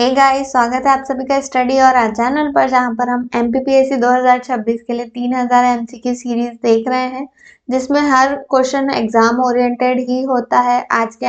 Hey guys, स्वागत है आप सभी का स्टडी और चैनल पर, जहां पर हम एमपीपीएससी 2026 के लिए 3000 एमसीक्यू सीरीज देख रहे हैं, जिसमें हर क्वेश्चन एग्जाम ओरिएंटेड ही होता है। आज के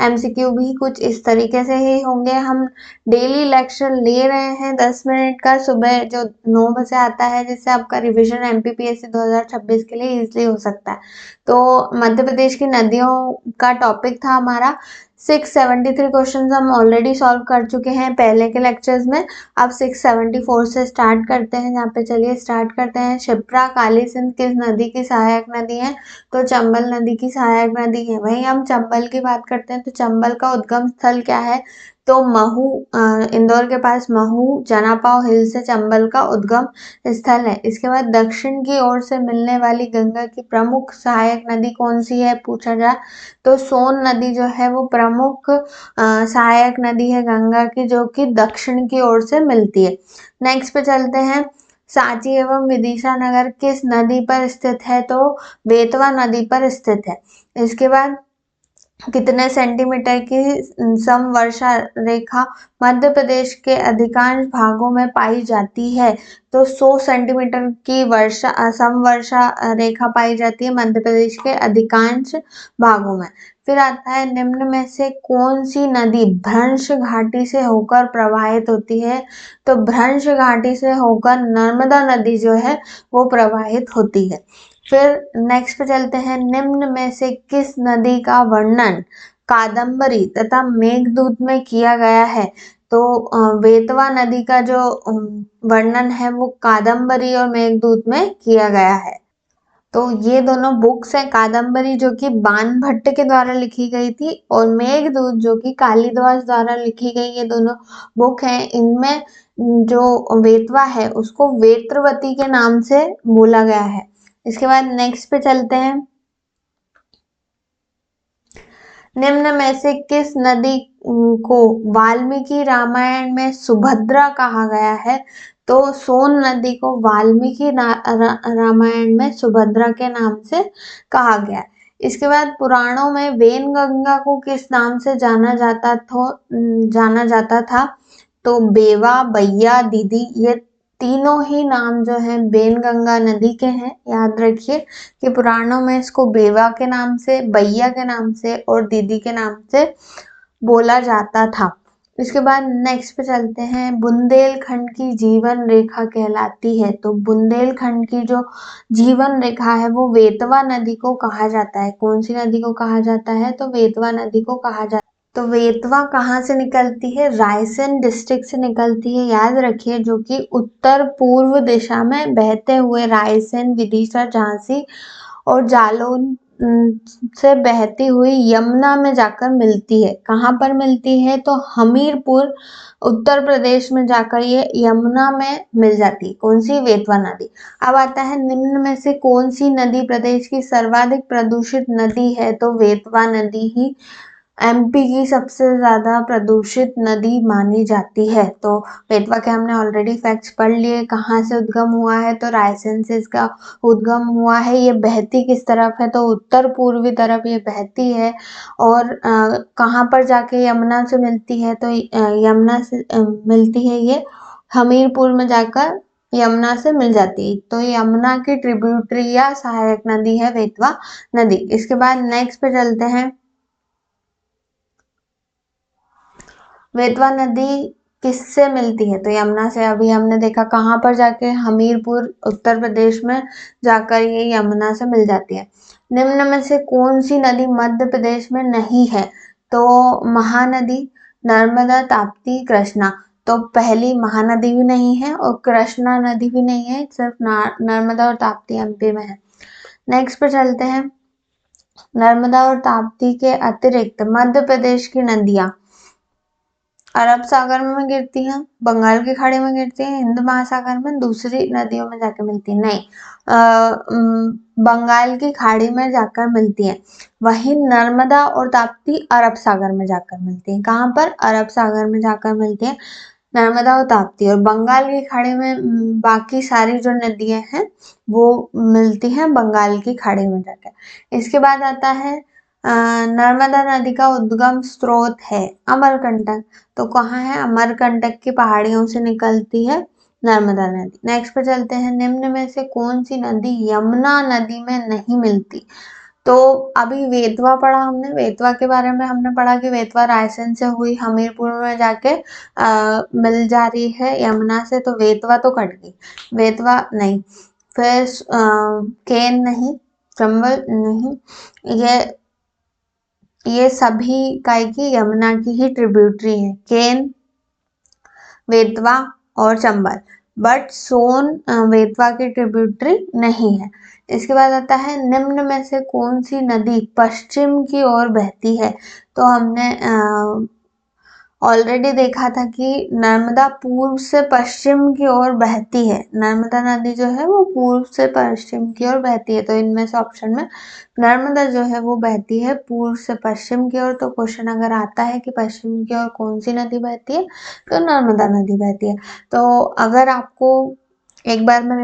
एमसीक्यू भी कुछ इस तरीके से ही होंगे। हम डेली लेक्चर ले रहे हैं 10 मिनट का, सुबह जो 9 बजे आता है, जिससे आपका रिवीजन एमपीपीएससी 2026 के लिए इजीली हो सकता है। तो मध्य प्रदेश की नदियों का टॉपिक था हमारा। 673 क्वेश्चंस हम ऑलरेडी सॉल्व कर चुके हैं पहले के लेक्चर्स में। अब 674 से स्टार्ट करते हैं। यहाँ पे चलिए स्टार्ट करते हैं। क्षिप्रा काली सिंध किस नदी की सहायक नदी है? तो चंबल नदी की सहायक नदी है। वहीं हम चंबल की बात करते हैं तो चंबल का उद्गम स्थल क्या है? तो महू, इंदौर के पास महू जनापाव हिल से चंबल का उद्गम स्थल है। इसके बाद दक्षिण की ओर से मिलने वाली गंगा की प्रमुख सहायक नदी कौन सी है पूछा जाए तो सोन नदी जो है वो प्रमुख सहायक नदी है गंगा की, जो कि दक्षिण की ओर से मिलती है। नेक्स्ट पे चलते हैं। सांची एवं विदिशा नगर किस नदी पर स्थित है? तो बेतवा नदी पर स्थित है। इसके बाद कितने सेंटीमीटर की समवर्षा रेखा मध्य प्रदेश के अधिकांश भागों में पाई जाती है? तो 100 सेंटीमीटर की समवर्षा रेखा पाई जाती है मध्य प्रदेश के अधिकांश भागों में। फिर आता है निम्न में से कौन सी नदी भ्रंश घाटी से होकर प्रवाहित होती है? तो भ्रंश घाटी से होकर नर्मदा नदी जो है वो प्रवाहित होती है। फिर नेक्स्ट पे चलते हैं। निम्न में से किस नदी का वर्णन कादम्बरी तथा मेघदूत में किया गया है? तो बेतवा नदी का जो वर्णन है वो कादम्बरी और मेघदूत में किया गया है। तो ये दोनों बुक्स हैं। कादम्बरी जो कि बाणभट्ट के द्वारा लिखी गई थी और मेघदूत जो कि कालिदास द्वारा लिखी गई, ये दोनों बुक हैं। इनमें जो बेतवा है उसको वेत्रवती के नाम से बोला गया है। इसके बाद नेक्स्ट पे चलते हैं। निम्न में से किस नदी को वाल्मीकि रामायण में सुभद्रा कहा गया है? तो सोन नदी को वाल्मीकि रामायण में सुभद्रा के नाम से कहा गया है। इसके बाद पुराणों में वेनगंगा को किस नाम से जाना जाता था? तो बेवा, बैया, दीदी, ये तीनों ही नाम जो हैं वेनगंगा नदी के हैं। याद रखिए कि पुराणों में इसको बेवा के नाम से, बैया के नाम से और दीदी के नाम से बोला जाता था। इसके बाद नेक्स्ट पे चलते हैं। बुंदेलखंड की जीवन रेखा कहलाती है। तो बुंदेलखंड की जो जीवन रेखा है वो बेतवा नदी को कहा जाता है। कौन सी नदी को कहा जाता है? तो बेतवा नदी को कहा जाता है। तो बेतवा कहाँ से निकलती है? रायसेन डिस्ट्रिक्ट से निकलती है। याद रखिए, जो कि उत्तर पूर्व दिशा में बहते हुए रायसेन, विदिशा, झांसी और जालौन से बहती हुई यमुना में जाकर मिलती है। कहाँ पर मिलती है? तो हमीरपुर, उत्तर प्रदेश में जाकर ये यमुना में मिल जाती है। कौन सी? बेतवा नदी। अब आता है निम्न में से कौन सी नदी प्रदेश की सर्वाधिक प्रदूषित नदी है? तो बेतवा नदी ही एमपी की सबसे ज्यादा प्रदूषित नदी मानी जाती है। तो बेतवा के हमने ऑलरेडी फैक्ट्स पढ़ लिए। कहाँ से उद्गम हुआ है? तो रायसेन से इसका उद्गम हुआ है। ये बहती किस तरफ है? तो उत्तर पूर्वी तरफ ये बहती है। और कहाँ पर जाके यमुना से मिलती है? तो यमुना से मिलती है ये हमीरपुर में जाकर यमुना से मिल जाती है। तो यमुना की ट्रिब्यूटरी या सहायक नदी है बेतवा नदी। इसके बाद नेक्स्ट पे चलते हैं। बेतवा नदी किससे मिलती है? तो यमुना से। अभी हमने देखा कहाँ पर जाके, हमीरपुर उत्तर प्रदेश में जाकर ये यमुना से मिल जाती है। निम्न में से कौन सी नदी मध्य प्रदेश में नहीं है? तो महानदी, नर्मदा, ताप्ती, कृष्णा। तो पहली महानदी भी नहीं है और कृष्णा नदी भी नहीं है, सिर्फ नर्मदा और ताप्ती एमपी में है। नेक्स्ट पे चलते हैं। नर्मदा और ताप्ती के अतिरिक्त मध्य प्रदेश की नदियां अरब सागर में गिरती हैं, बंगाल की खाड़ी में गिरती हैं, हिंद महासागर में दूसरी नदियों में जाकर मिलती है। नहीं, बंगाल की खाड़ी में जाकर मिलती है। वहीं नर्मदा और ताप्ती अरब सागर में जाकर मिलती है। कहाँ पर? अरब सागर में जाकर मिलती है नर्मदा और ताप्ती। और बंगाल की खाड़ी में बाकी सारी जो नदियां हैं वो मिलती हैं बंगाल की खाड़ी में जाकर। इसके बाद आता है नर्मदा नदी का उद्गम स्रोत है अमरकंटक, तो कहाँ है? अमरकंटक की पहाड़ियों से निकलती है नर्मदा नदी। नेक्स्ट पे चलते हैं, निम्न में से कौन सी नदी यमुना नदी में नहीं मिलती? तो अभी वेतवा पढ़ा हमने, वेतवा के बारे में हमने पढ़ा कि वेतवा रायसेन से हुई हमीरपुर में जाके मिल जा रही है यमुना से, तो वेतवा तो कट गई, वेतवा नहीं। फिर केन नहीं, चंबल नहीं, ये सभी काय की यमुना की ही ट्रिब्यूटरी है, केन, वेतवा और चंबल। बट सोन वेतवा की ट्रिब्यूटरी नहीं है। इसके बाद आता है, निम्न में से कौन सी नदी पश्चिम की ओर बहती है? तो हमने ऑलरेडी देखा था कि नर्मदा पूर्व से पश्चिम की ओर बहती है, नर्मदा नदी जो है वो पूर्व से पश्चिम की ओर बहती है, तो इनमें से ऑप्शन में नर्मदा जो है वो बहती है पूर्व से पश्चिम की ओर। तो क्वेश्चन अगर आता है कि पश्चिम की ओर कौन सी नदी बहती है, तो नर्मदा नदी बहती है। तो अगर आपको एक बार मैं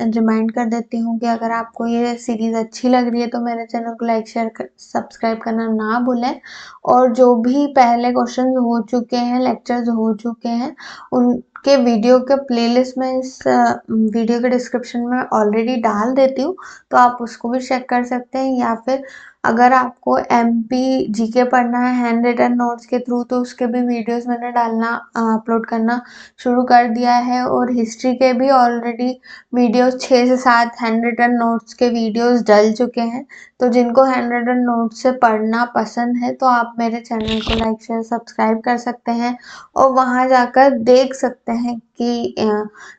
रिमाइंड कर देती हूँ कि अगर आपको ये सीरीज अच्छी लग रही है तो मेरे चैनल को लाइक शेयर सब्सक्राइब करना ना भूलें, और जो भी पहले क्वेश्चन हो चुके हैं, लेक्चर्स हो चुके हैं, उनके वीडियो के प्लेलिस्ट में इस वीडियो के डिस्क्रिप्शन में ऑलरेडी डाल देती हूँ, तो आप उसको भी चेक कर सकते हैं। या फिर अगर आपको एमपी जीके पढ़ना है हैंड रिटन नोट्स के थ्रू, तो उसके भी वीडियोस मैंने डालना अपलोड करना शुरू कर दिया है, और हिस्ट्री के भी ऑलरेडी वीडियोस 6 से 7 हैंड रिटन नोट्स के वीडियोस डल चुके हैं। तो जिनको हैंड रिटन नोट्स से पढ़ना पसंद है, तो आप मेरे चैनल को लाइक शेयर सब्सक्राइब कर सकते हैं, और वहां जाकर देख सकते हैं कि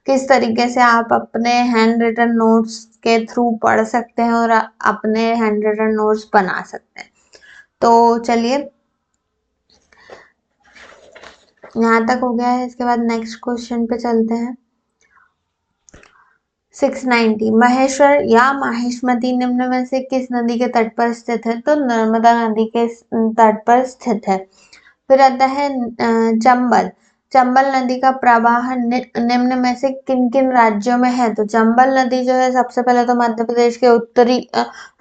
किस तरीके से आप अपने हैंड रिटन नोट्स के थ्रू पढ़ सकते हैं और अपने हैंड रिटन नोट्स बना सकते हैं। तो चलिए, यहाँ तक हो गया है। इसके बाद नेक्स्ट क्वेश्चन पे चलते हैं। 690, महेश्वर या माहिष्मती निम्न में से किस नदी के तट पर स्थित है? तो नर्मदा नदी के तट पर स्थित है। फिर आता है चंबल, चंबल नदी का प्रवाह निम्न में से किन किन राज्यों में है? तो चंबल नदी जो है सबसे पहले तो मध्य प्रदेश के उत्तरी,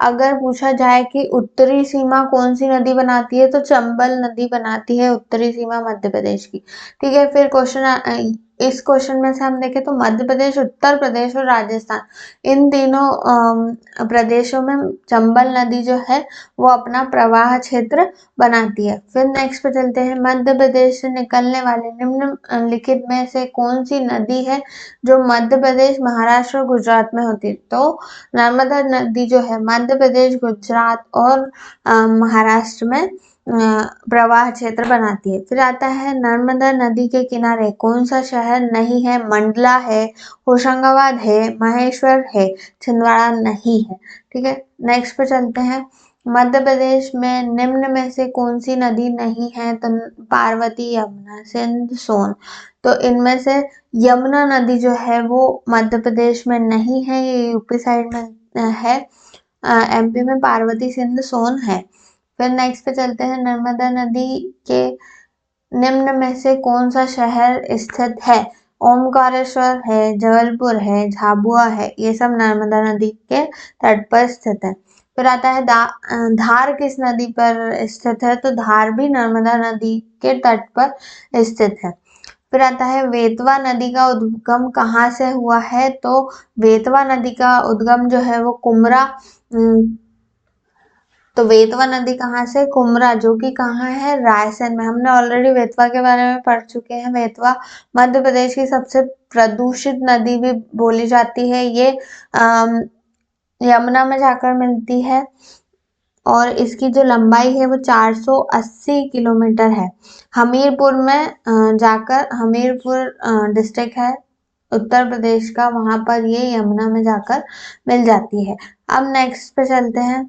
अगर पूछा जाए कि उत्तरी सीमा कौन सी नदी बनाती है, तो चंबल नदी बनाती है उत्तरी सीमा मध्य प्रदेश की। ठीक है, फिर क्वेश्चन, इस क्वेश्चन में से हम देखें तो मध्य प्रदेश, उत्तर प्रदेश और राजस्थान, इन तीनों प्रदेशों में चंबल नदी जो है वो अपना प्रवाह क्षेत्र बनाती है। फिर नेक्स्ट पे चलते हैं, मध्य प्रदेश से निकलने वाले निम्नलिखित में से कौन सी नदी है जो मध्य प्रदेश, महाराष्ट्र और गुजरात में होती है? तो नर्मदा नदी जो है मध्य प्रदेश, गुजरात और महाराष्ट्र में प्रवाह क्षेत्र बनाती है। फिर आता है, नर्मदा नदी के किनारे कौन सा शहर नहीं है? मंडला है, होशंगाबाद है, महेश्वर है, छिंदवाड़ा नहीं है। ठीक है, नेक्स्ट पे चलते हैं, मध्य प्रदेश में निम्न में से कौन सी नदी नहीं है? तो पार्वती, यमुना, सिंध, सोन। तो इनमें से यमुना नदी जो है वो मध्य प्रदेश में नहीं है, ये यूपी साइड में है। एमपी में पार्वती, सिंध, सोन है। फिर नेक्स्ट पे चलते हैं, नर्मदा नदी के निम्न में से कौन सा शहर स्थित है? ओमकारेश्वर है, जबलपुर है, झाबुआ है, ये सब नर्मदा नदी के तट पर स्थित है। फिर आता है धार किस नदी पर स्थित है? तो धार भी नर्मदा नदी के तट पर स्थित है। फिर आता है, वेतवा नदी का उद्गम कहाँ से हुआ है? तो वेतवा नदी का उद्गम जो है वो कुमरा, तो वेतवा नदी कहाँ से? कुमरा, जो कि कहाँ है? रायसेन में। हमने ऑलरेडी वेतवा के बारे में पढ़ चुके हैं। वेतवा मध्य प्रदेश की सबसे प्रदूषित नदी भी बोली जाती है। ये यमुना में जाकर मिलती है, और इसकी जो लंबाई है वो 480 किलोमीटर है। हमीरपुर में जाकर, हमीरपुर डिस्ट्रिक्ट है उत्तर प्रदेश का, वहां पर ये यमुना में जाकर मिल जाती है। अब नेक्स्ट पे चलते हैं,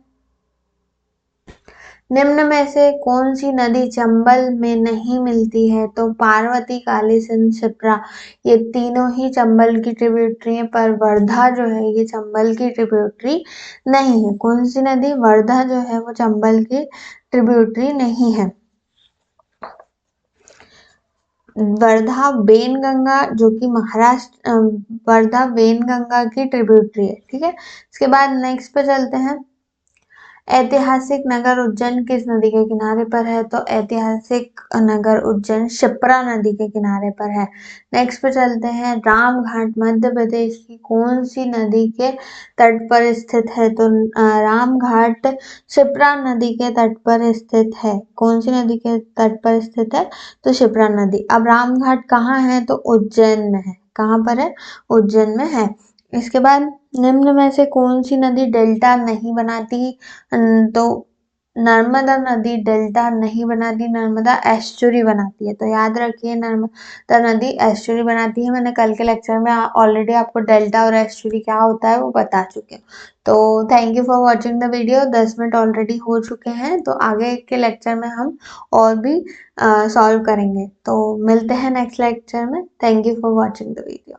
निम्न में से कौन सी नदी चंबल में नहीं मिलती है? तो पार्वती, काली सिंध, क्षिप्रा, ये तीनों ही चंबल की ट्रिब्यूटरी है, पर वर्धा जो है ये चंबल की ट्रिब्यूटरी नहीं है। कौन सी नदी? वर्धा जो है वो चंबल की ट्रिब्यूटरी नहीं है। वर्धा वेनगंगा, जो कि महाराष्ट्र, वर्धा वेनगंगा की ट्रिब्यूटरी है। ठीक है, इसके बाद नेक्स्ट पे चलते हैं, ऐतिहासिक नगर उज्जैन किस नदी के किनारे पर है? तो ऐतिहासिक नगर उज्जैन शिप्रा नदी के किनारे पर है। नेक्स्ट पे चलते हैं, रामघाट मध्य प्रदेश की कौन सी नदी के तट पर स्थित है? तो रामघाट शिप्रा नदी के तट पर स्थित है। कौन सी नदी के तट पर स्थित है? तो शिप्रा नदी। अब रामघाट कहाँ है? तो उज्जैन में है। कहाँ पर है? उज्जैन में है। इसके बाद निम्न में से कौन सी नदी डेल्टा नहीं बनाती? तो नर्मदा नदी डेल्टा नहीं बनाती, नर्मदा एस्चुरी बनाती है। तो याद रखिए नर्मदा नदी एस्चुरी बनाती है। मैंने कल के लेक्चर में ऑलरेडी आपको डेल्टा और एस्चुरी क्या होता है वो बता चुके हैं। तो thank you for watching the video. 10 minute already हो चुके हैं, तो आगे के लेक्चर में हम और भी सॉल्व करेंगे। तो मिलते हैं नेक्स्ट लेक्चर में। Thank you for watching the video.